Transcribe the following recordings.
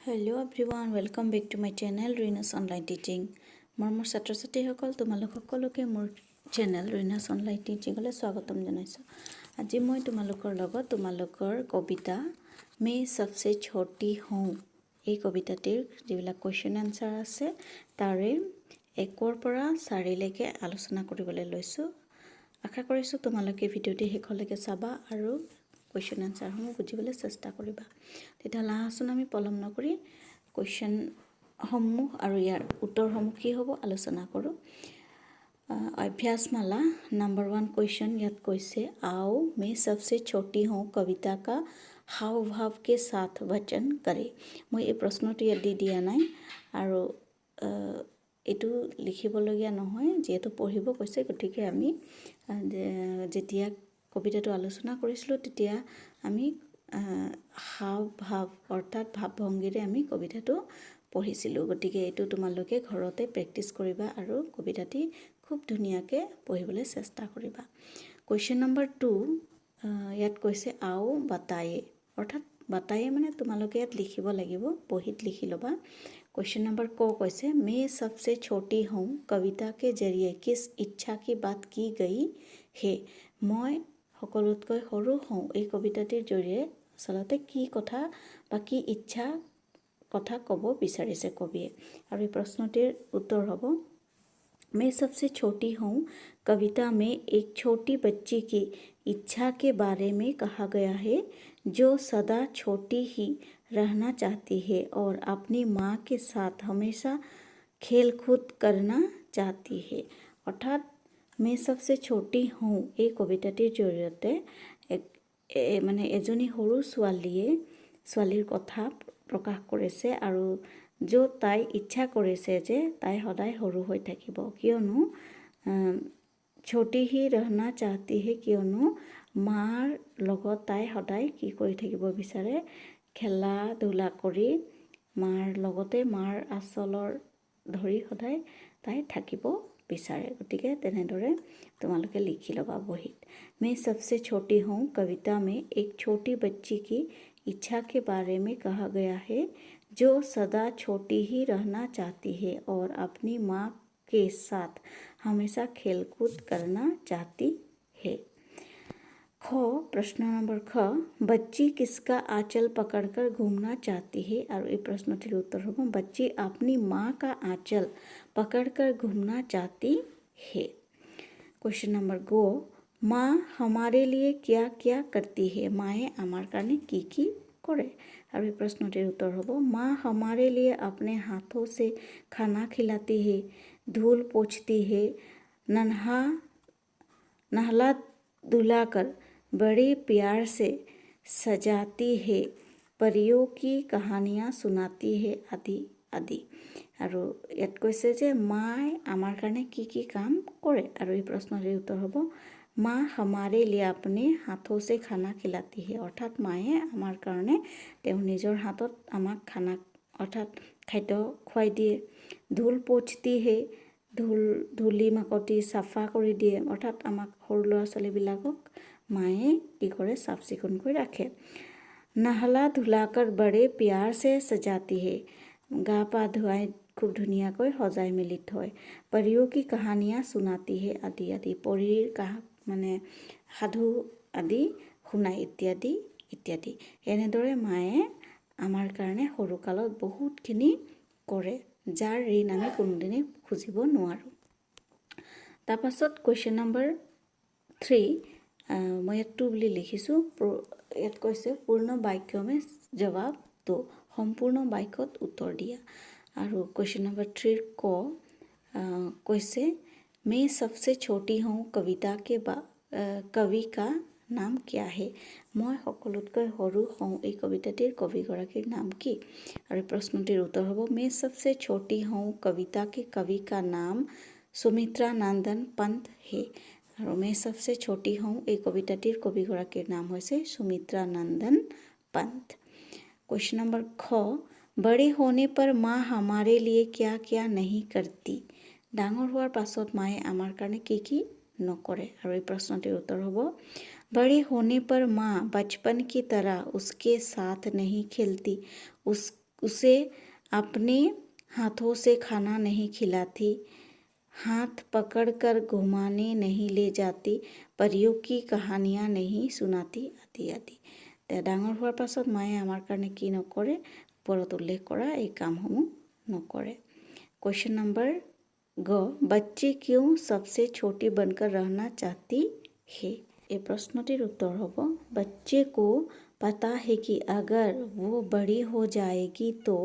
Hello everyone, welcome back to my channel Rina's Online Teaching. মোৰ ছাত্ৰ ছাত্ৰীসকল তোমালোক সকলোকে মোৰ চেনেল Rina's Online Teaching লৈ স্বাগতম জনাইছোঁ। আজি মই তোমালোকৰ লগত তোমালোকৰ কবিতা মে সবসে ছোটি হওঁ এই কবিতাটিৰ যিবিলাক কোৱেশ্চন আনসাৰ আছে তাৰে 1ৰ পৰা 4 লৈকে আলোচনা কৰিবলৈ লৈছোঁ। আশা কৰিছোঁ তোমালোকে ভিডিঅ'টি শেষলৈকে চাবা আৰু কোৱেশ্চন আনসাৰসমূহ বুজিবলৈ চেষ্টা কৰিবা। তেতিয়াহ'লে আহচোন আমি পলম নকৰি কোৱেশ্চনসমূহ আৰু ইয়াৰ উত্তৰসমূহ কি হ'ব আলোচনা কৰোঁ। अभ्यासमाला नंबर 1 क्वेश्चन याद कैसे आओ मैं सबसे छोटी हूँ कविता का हाव भाव के साथ वचन करे। मैं ये प्रश्नटी याद दी दिया नाई और एटू लिखिबलगिया নহয় যেহেতু পঢ়িব কৈছে গতিকে আমি যেতিয়া কবিতাটো আলোচনা কৰিছিলোঁ তেতিয়া আমি হাৱ ভাৱ অৰ্থাৎ ভাৱভংগীৰে আমি কবিতাটো পঢ়িছিলোঁ। গতিকে এইটো তোমালোকে ঘৰতে প্ৰেক্টিছ কৰিবা আৰু কবিতাটি খুব ধুনীয়াকৈ পঢ়িবলৈ চেষ্টা কৰিবা। কুৱেশ্যন নম্বৰ 2 ইয়াত কৈছে আও বাতায়ে অৰ্থাৎ বাতায়ে মানে তোমালোকে ইয়াত লিখিব লাগিব, বহীত লিখি ল'বা। क्वेश्चन नंबर को कैसे मैं सबसे छोटी हूँ कविता के जरिए किस इच्छा की बात की गई है। मैं সকলোতকৈ সৰু হওঁ এই কবিতাটিৰ জৰিয়ে আচলতে কি কথা বা কি ইচ্ছা কথা ক'ব বিচাৰিছে কবিয়ে আৰু এই প্ৰশ্নটিৰ উত্তৰ হ'ব मैं सबसे छोटी हूँ कविता में एक छोटी बच्ची की इच्छा के बारे में कहा गया है जो सदा छोटी ही रहना चाहती है और अपनी माँ के साथ हमेशा खेल कूद करना चाहती है। अर्थात मैं सबसे छोटी हूँ এই কবিতাটিৰ জৰিয়তে মানে এজনী সৰু ছোৱালীৰ কথা প্ৰকাশ কৰিছে আৰু য'ত তাই ইচ্ছা কৰিছে যে তাই সদায় সৰু হৈ থাকিব কিয়নো छोटी ही रहना चाहती है কিয়নো মাৰ লগত তাই সদায় কি কৰি থাকিব বিচাৰে খেলা ধূলা কৰি মাৰ লগতে মাৰ আচলৰ ধৰি সদায় তাই থাকিব বিচাৰে। গতিকে তেনেদৰে তোমালোকে লিখি ল'বা বহীত। मैं सबसे छोटी हूँ कविता में एक छोटी बच्ची की इच्छा के बारे में कहा गया है जो सदा छोटी ही रहना चाहती है और अपनी माँ के साथ हमेशा खेलकूद करना चाहती है। ख प्रश्न नंबर ख बच्ची किसका आंचल पकड़कर घूमना चाहती है और ये प्रश्नটির उत्तर होगा बच्ची अपनी माँ का आंचल पकड़कर घूमना चाहती है। क्वेश्चन नंबर गो माँ हमारे लिए क्या क्या करती है माए आमार कारणे की करे और ये प्रश्नটির उत्तर होगा माँ हमारे लिए अपने हाथों से खाना खिलाती है, धूल पोंछती है, नहला धुलाकर बड़े प्यार से सजाती है, परियों की कहानियाँ सुनाती है आदि आदि। और यात কৈছে যে माए आमार कारणे की काम करे और ये प्रश्नটির उत्तर होगा माँ हमारे लिए अपने हाथों से खाना खिलाती है अर्थात माए आमार कारणे तेও নিজৰ হাতত আমাক খানা অৰ্থাৎ খাদ্য খুৱাই দিয়ে। ধূল পোঁছती है ধূলি মাকতি চাফা কৰি দিয়ে অৰ্থাৎ আমাক সৰু ল'ৰা ছোৱালীবিলাকক মায়ে কি কৰে চাফ চিকুণ কৰি ৰাখে। नहला धुलाकर बड़े प्यार से सजाती है গা পা ধুৱাই খুব ধুনীয়াকৈ সজাই মেলি থয়। परियों की कहानियाँ सुनाती है आदि आदि পৰীৰ মানে সাধু আদি শুনাই ইত্যাদি ইত্যাদি। এনেদৰে মায়ে আমাৰ কাৰণে সৰুকালত বহুতখিনি কৰে যাৰ ঋণ আমি কোনোদিনে খুজিব নোৱাৰোঁ। তাৰপাছত কুৱেশ্যন নম্বৰ 3 মই ইয়াত 2 বুলি লিখিছোঁ। ইয়াত কৈছে পূৰ্ণ বাক্যমে জবাব তো সম্পূৰ্ণ বাক্যত উত্তৰ দিয়া আৰু কুৱেশ্যন নম্বৰ 3 ক কৈছে मैं सबसे छोटी हूँ कविता के कवि का नाम क्या है मैं সকলোতকৈ সৰু হওঁ এই কবিতাটিৰ কবিগৰাকীৰ নাম কি আৰু প্ৰশ্নটিৰ উত্তৰ হ'ব मैं सबसे छोटी हूँ कविता के कवि का नाम सुमित्रा नंदन पंत है और मैं सबसे छोटी हूँ এই কবিতাটিৰ কবিগৰাকীৰ নাম হৈছে सुमित्रा नंदन पंत। क्वेश्चन नंबर ख बड़े होने पर माँ हमारे लिए क्या क्या नहीं करती ডাঙৰ হোৱাৰ পাছত মায়ে আমাৰ কাৰণে কি নকৰে আৰু এই প্ৰশ্নটিৰ উত্তৰ হ'ব बड़े होने पर माँ बचपन की तरह उसके साथ नहीं खेलती उसे अपने हाथों से खाना नहीं खिलाती, हाथ पकड़कर घुमाने नहीं ले जाती, परियों की कहानियाँ नहीं सुनाती আদি আদি। ডাঙৰ হোৱাৰ পাছত মায়ে আমাৰ কাৰণে কি নকৰে, ওপৰত উল্লেখ কৰা এই কামসমূহ নকৰে। क्वेश्चन नंबर ग, बच्ची क्यों सबसे छोटी बनकर रहना चाहती है? এই प्रश्नটির उत्तर হ'ব, बच्चे को पता है कि अगर वो बड़ी हो जाएगी तो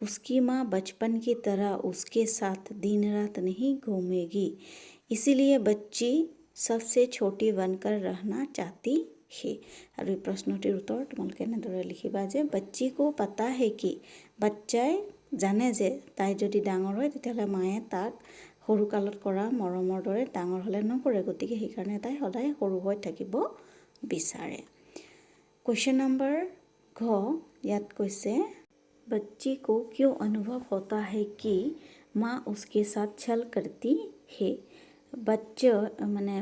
उसकी माँ बचपन की तरह उसके साथ दिन रात नहीं घूमेगी, इसीलिए बच्ची सबसे छोटी बनकर रहना चाहती है। और এই প্ৰশ্নটিৰ উত্তৰ তোমালোকে এনেদৰে লিখিবা যে बच्ची को पता है कि, বাচ্চাই জানে যে তাই যদি ডাঙৰ হয় তেতিয়াহ'লে মায়ে তাক সৰুকালত কৰা মৰমৰ দৰে ডাঙৰ হ'লে নকৰে, গতিকে সেইকাৰণে তাই সদায় সৰু হৈ থাকিব বিচাৰে। क्वेश्चन नंबर घ, ইয়াত কৈছে बच्ची को क्यों अनुभव होता है कि माँ उसके साथ छल करती है? মানে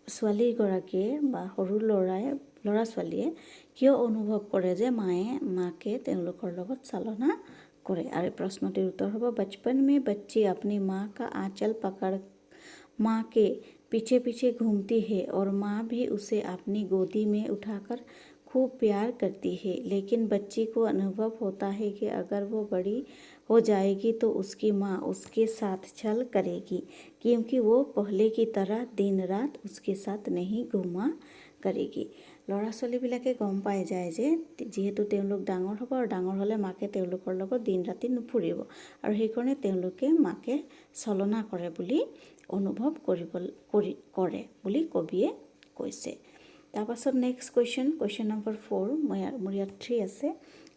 ছোৱালীগৰাকীয়ে বা সৰু ল'ৰা ছোৱালীয়ে কিয় অনুভৱ কৰে যে মায়ে মাকে তেওঁলোকৰ লগত চালনা करे। और प्रश्नটির उत्तर होगा, बचपन में बच्ची अपनी माँ का आंचल पकड़ माँ के पीछे पीछे घूमती है और माँ भी उसे अपनी गोदी में उठाकर खूब प्यार करती है, लेकिन बच्ची को अनुभव होता है कि अगर वो बड़ी हो जाएगी तो उसकी माँ उसके साथ छल करेगी, क्योंकि वो पहले की तरह दिन रात उसके साथ नहीं घूमा करेगी। ল'ৰা ছোৱালীবিলাকে গম পাই যায় যে যিহেতু তেওঁলোক ডাঙৰ হ'ব আৰু ডাঙৰ হ'লে মাকে তেওঁলোকৰ লগত দিন ৰাতি নুফুৰিব, আৰু সেইকাৰণে তেওঁলোকে মাকে চলনা কৰে বুলি অনুভৱ কৰে বুলি কবিয়ে কৈছে। তাৰপাছত নেক্সট কুৱেশ্যন নম্বৰ 4, মোৰ ইয়াত 3 আছে।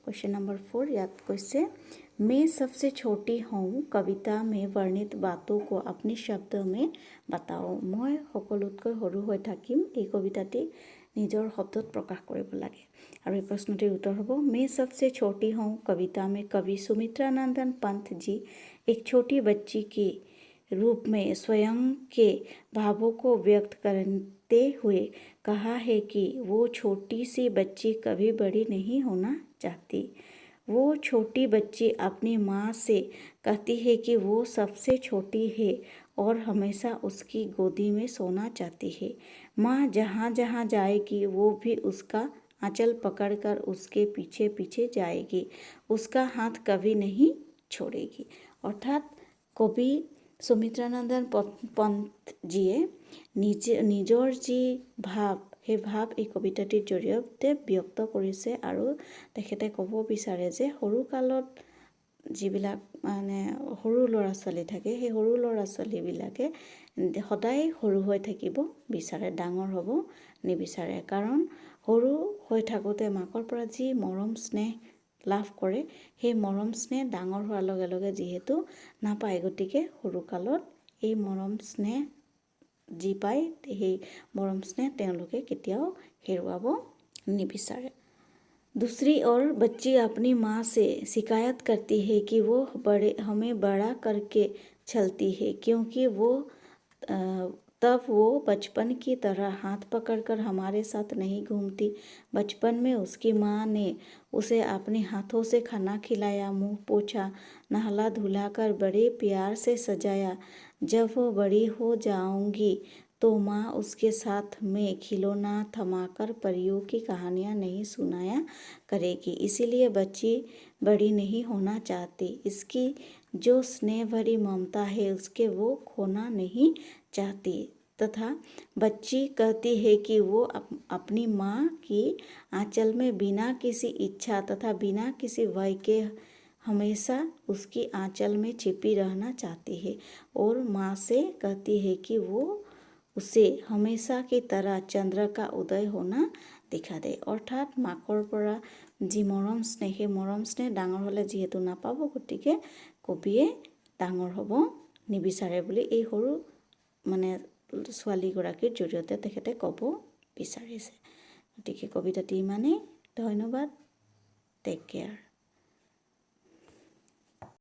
क्वेश्चन नंबर 4, याद कैसे, मैं सबसे छोटी हूँ कविता में वर्णित बातों को अपने शब्दों में बताओ। मैं সকলোতকৈ সৰু হৈ থাকিম এই কবিতাটি নিজৰ শব্দত প্ৰকাশ কৰিব লাগে। আৰু এই প্ৰশ্নটিৰ উত্তৰ হ'ব, मैं सबसे छोटी हूँ कविता में कवि सुमित्रानंदन पंत जी एक छोटी बच्ची के रूप में स्वयं के भावों को व्यक्त करते हुए कहा है कि वो छोटी सी बच्ची कभी बड़ी नहीं होना चाहती। वो छोटी बच्ची अपनी माँ से कहती है कि वो सबसे छोटी है और हमेशा उसकी गोदी में सोना चाहती है। माँ जहाँ जहाँ जाएगी वो भी उसका आंचल पकड़कर उसके पीछे पीछे जाएगी, उसका हाथ कभी नहीं छोड़ेगी। अर्थात कवि সুমিত্ৰানন্দন পন্তজীয়ে নিজৰ যি ভাৱ, সেই ভাৱ এই কবিতাটিৰ জৰিয়তে ব্যক্ত কৰিছে, আৰু তেখেতে ক'ব বিচাৰে যে সৰুকালত যিবিলাক মানে সৰু ল'ৰা ছোৱালী থাকে, সেই সৰু ল'ৰা ছোৱালীবিলাকে সদায় সৰু হৈ থাকিব বিচাৰে, ডাঙৰ হ'ব নিবিচাৰে। কাৰণ সৰু হৈ থাকোঁতে মাকৰ পৰা যি মৰম স্নেহ লাভ কৰে, সেই মৰম স্নেহ ডাঙৰ হোৱাৰ লগে লগে যিহেতু নাপায়, গতিকে সৰুকালত এই মৰম স্নেহ যি পায়, সেই মৰম স্নেহ তেওঁলোকে কেতিয়াও হেৰুৱাব নিবিচাৰে। दूसरी ओर बच्ची अपनी माँ से शिकायत करती है कि वो हमें बड़ा करके चलती है, क्योंकि तब वो बचपन की तरह हाथ पकड़कर हमारे साथ नहीं घूमती। बचपन में उसकी माँ ने उसे अपने हाथों से खाना खिलाया, मुंह पोंछा, नहला धुलाकर बड़े प्यार से सजाया। जब वो बड़ी हो जाऊंगी तो माँ उसके साथ में खिलौना थमाकर परियों की कहानियाँ नहीं सुनाया करेगी, इसीलिए बच्ची बड़ी नहीं होना चाहती। इसकी जो स्नेह भरी ममता है उसके वो खोना नहीं चाहती, तथा बच्ची कहती है कि वो अपनी माँ की आंचल में बिना किसी इच्छा तथा बिना किसी भय के हमेशा उसकी आंचल में छिपी रहना चाहती है, और माँ से कहती है कि वो उसे हमेशा की तरह चंद्र का उदय होना दिखा दे। अर्थात माকৰ পৰা যি মৰম স্নেহ, সেই মৰম স্নেহ ডাঙৰ হ'লে যিহেতু নাপাব, গতিকে কবিয়ে ডাঙৰ হ'ব নিবিচাৰে বুলি এই সৰু মানে ছোৱালীগৰাকীৰ জৰিয়তে তেখেতে ক'ব বিচাৰিছে। গতিকে কবিতাটি ইমানেই। ধন্যবাদ। Take care.